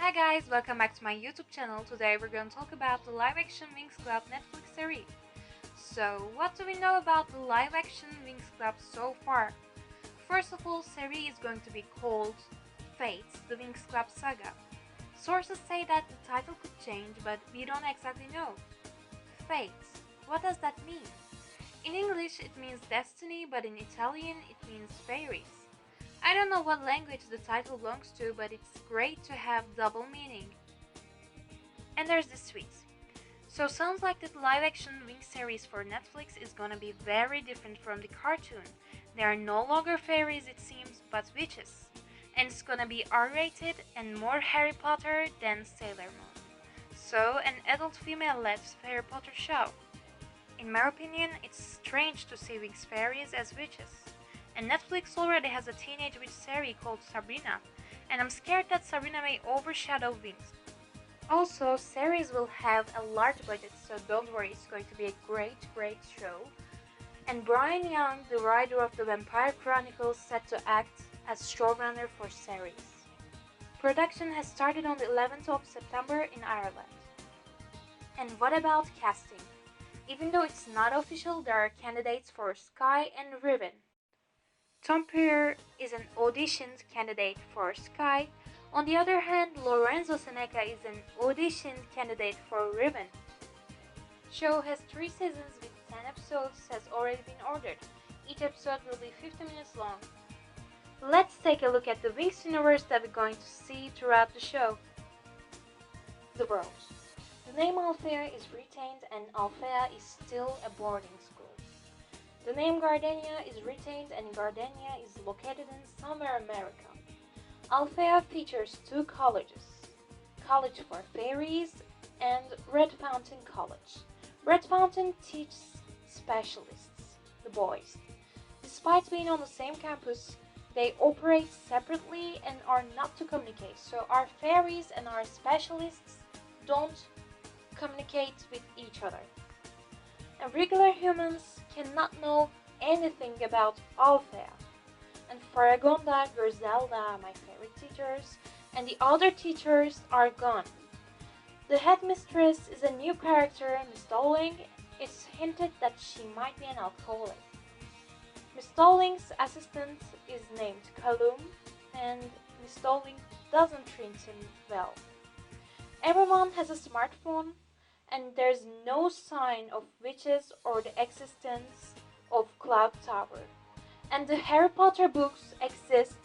Hi guys, welcome back to my YouTube channel. Today we're going to talk about the live-action Winx Club Netflix series. So, what do we know about the live-action Winx Club so far? First of all, series is going to be called Fates, the Winx Club Saga. Sources say that the title could change, but we don't exactly know. Fates, what does that mean? In English it means destiny, but in Italian it means fairies. I don't know what language the title belongs to, but it's great to have double meaning. And there's the sweets. So sounds like the live-action Winx series for Netflix is gonna be very different from the cartoon. They are no longer fairies it seems, but witches. And it's gonna be R-rated and more Harry Potter than Sailor Moon. So an adult female-led Harry Potter show. In my opinion, it's strange to see Winx fairies as witches. And Netflix already has a teenage witch series called Sabrina, and I'm scared that Sabrina may overshadow Winx. Also, series will have a large budget, so don't worry, it's going to be a great show. And Brian Young, the writer of the Vampire Chronicles, set to act as showrunner for series. Production has started on the 11th of September in Ireland. And what about casting? Even though it's not official, there are candidates for Sky and Riven. Tom Peer is an auditioned candidate for Sky. On the other hand, Lorenzo Seneca is an auditioned candidate for Riven. Show has 3 seasons with 10 episodes has already been ordered. Each episode will be 50 minutes long. Let's take a look at the Winx universe that we're going to see throughout the show. The world. The name Althea is retained and Althea is still a boarding school. The name Gardenia is retained and Gardenia is located in Summer America. Althea features 2 colleges, College for Fairies and Red Fountain College. Red Fountain teaches specialists, the boys. Despite being on the same campus, they operate separately and are not to communicate, so our fairies and our specialists don't communicate with each other. And regular humans cannot know anything about Althea. And Faragonda, Griselda, my favorite teachers, and the other teachers are gone. The headmistress is a new character, Miss Dowling. It's hinted that she might be an alcoholic. Miss Dowling's assistant is named Callum, and Miss Dowling doesn't treat him well. Everyone has a smartphone, and there's no sign of witches or the existence of Cloud Tower. And the Harry Potter books exist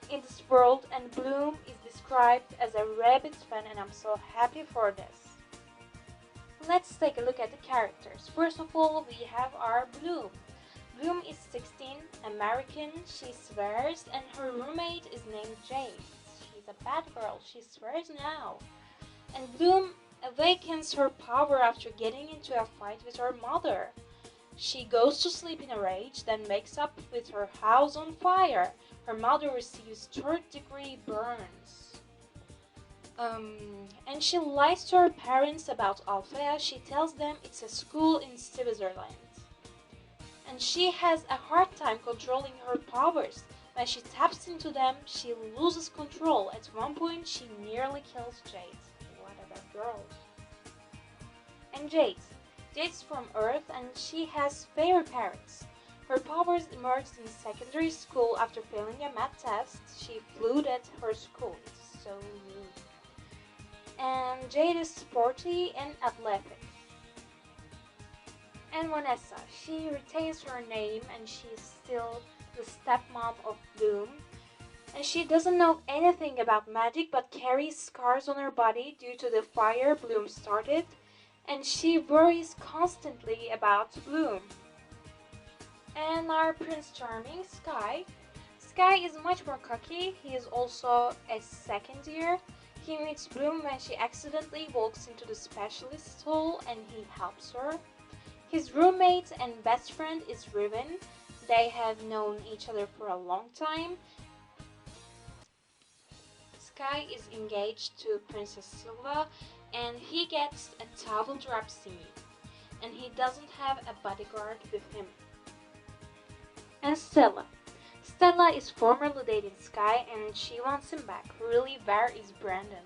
in this world, and Bloom is described as a rabbit fan, and I'm so happy for this. Let's take a look at the characters. First of all, we have our Bloom. Bloom is 16, American, she swears, and her roommate is named Jade. She's a bad girl, she swears now. And Bloom awakens her power after getting into a fight with her mother. She goes to sleep in a rage, then wakes up with her house on fire. Her mother receives 3rd-degree burns. And she lies to her parents about Althea. She tells them it's a school in Switzerland. And she has a hard time controlling her powers. When she taps into them, she loses control. At one point, she nearly kills Jade. What a bad girl. And Jade's from Earth, and she has fairy parents. Her powers emerged in secondary school after failing a math test. She flew at her school. It's so mean. And Jade is sporty and athletic. And Vanessa, she retains her name and she's still the stepmom of Bloom. And she doesn't know anything about magic but carries scars on her body due to the fire Bloom started. And she worries constantly about Bloom. And our Prince Charming, Sky. Sky is much more cocky. He is also a 2nd year. He meets Bloom when she accidentally walks into the specialist hall and he helps her. His roommate and best friend is Riven. They have known each other for a long time. Sky is engaged to Princess Silva, and he gets a towel drop scene, and he doesn't have a bodyguard with him. And Stella. Stella is formerly dating Sky and she wants him back. Really, where is Brandon?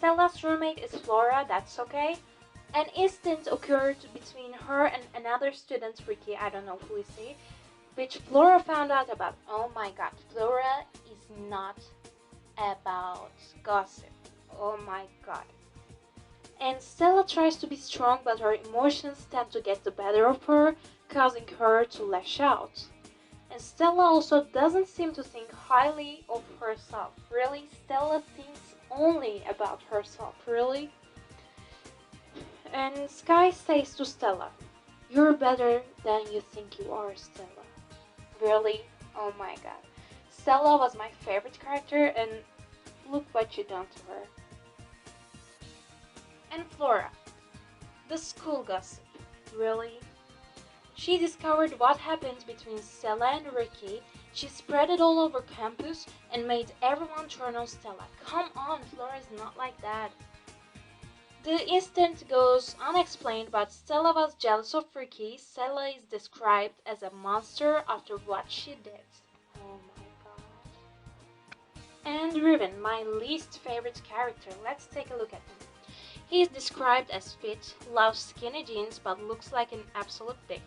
Stella's roommate is Flora, that's okay. An incident occurred between her and another student, Ricky, I don't know who is he, which Flora found out about. Oh my god, Flora is not about gossip. Oh my god. And Stella tries to be strong, but her emotions tend to get the better of her, causing her to lash out. And Stella also doesn't seem to think highly of herself. Really, Stella thinks only about herself, really. And Sky says to Stella, "You're better than you think you are, Stella." Really? Oh my god. Stella was my favorite character, and look what you done to her. And Flora, the school gossip. Really? She discovered what happened between Stella and Ricky. She spread it all over campus and made everyone turn on Stella. Come on, Flora is not like that. The incident goes unexplained, but Stella was jealous of Ricky. Stella is described as a monster after what she did. Oh my god. And Riven, my least favorite character. Let's take a look at him. He is described as fit, loves skinny jeans, but looks like an absolute dick.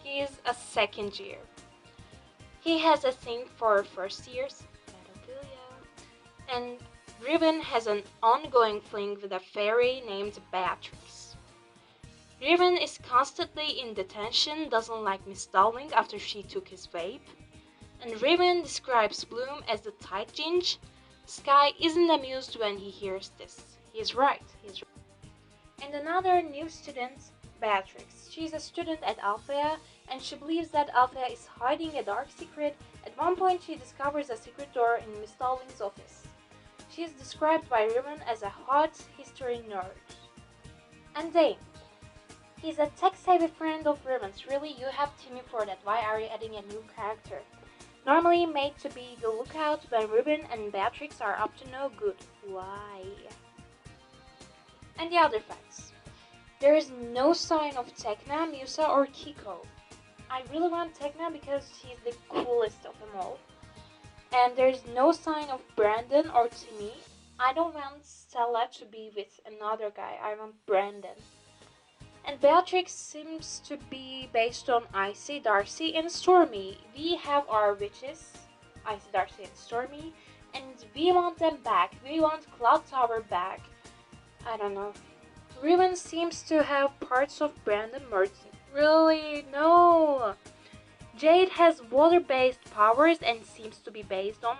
He is a second year. He has a thing for first years, pedophilia. And Riven has an ongoing fling with a fairy named Beatrix. Riven is constantly in detention, doesn't like Miss Darling after she took his vape. And Riven describes Bloom as the tight ginge. Sky isn't amused when he hears this. He's right. And another new student, Beatrix. She's a student at Althea, and she believes that Althea is hiding a dark secret. At one point, she discovers a secret door in Miss Darling's office. She is described by Riven as a hot history nerd. And Dane. He's a tech-savvy friend of Riven's. Really, you have Timmy for that. Why are you adding a new character? Normally made to be the lookout when Riven and Beatrix are up to no good. Why? And the other facts. There is no sign of Tekna, Musa, or Kiko. I really want Tekna because he's the coolest of them all. And there's no sign of Brandon or Timmy. I don't want Stella to be with another guy. I want Brandon. And Beatrix seems to be based on Icy, Darcy, and Stormy. We have our witches, Icy, Darcy, and Stormy, and we want them back. We want Cloud Tower back. I don't know. Riven seems to have parts of Brandon Merton. Really? No! Jade has water-based powers and seems to be based on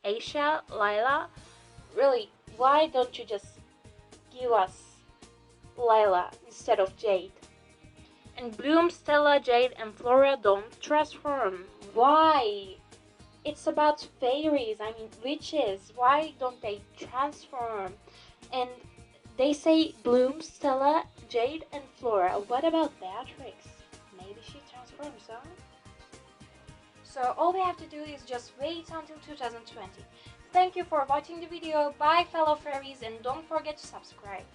Aisha, Lila. Really, why don't you just give us Lila instead of Jade? And Bloom, Stella, Jade, and Flora don't transform. Why? It's about fairies, I mean witches. Why don't they transform? And they say Bloom, Stella, Jade, and Flora. What about Beatrix? Maybe she transforms, huh? So all we have to do is just wait until 2020. Thank you for watching the video. Bye fellow fairies, and don't forget to subscribe.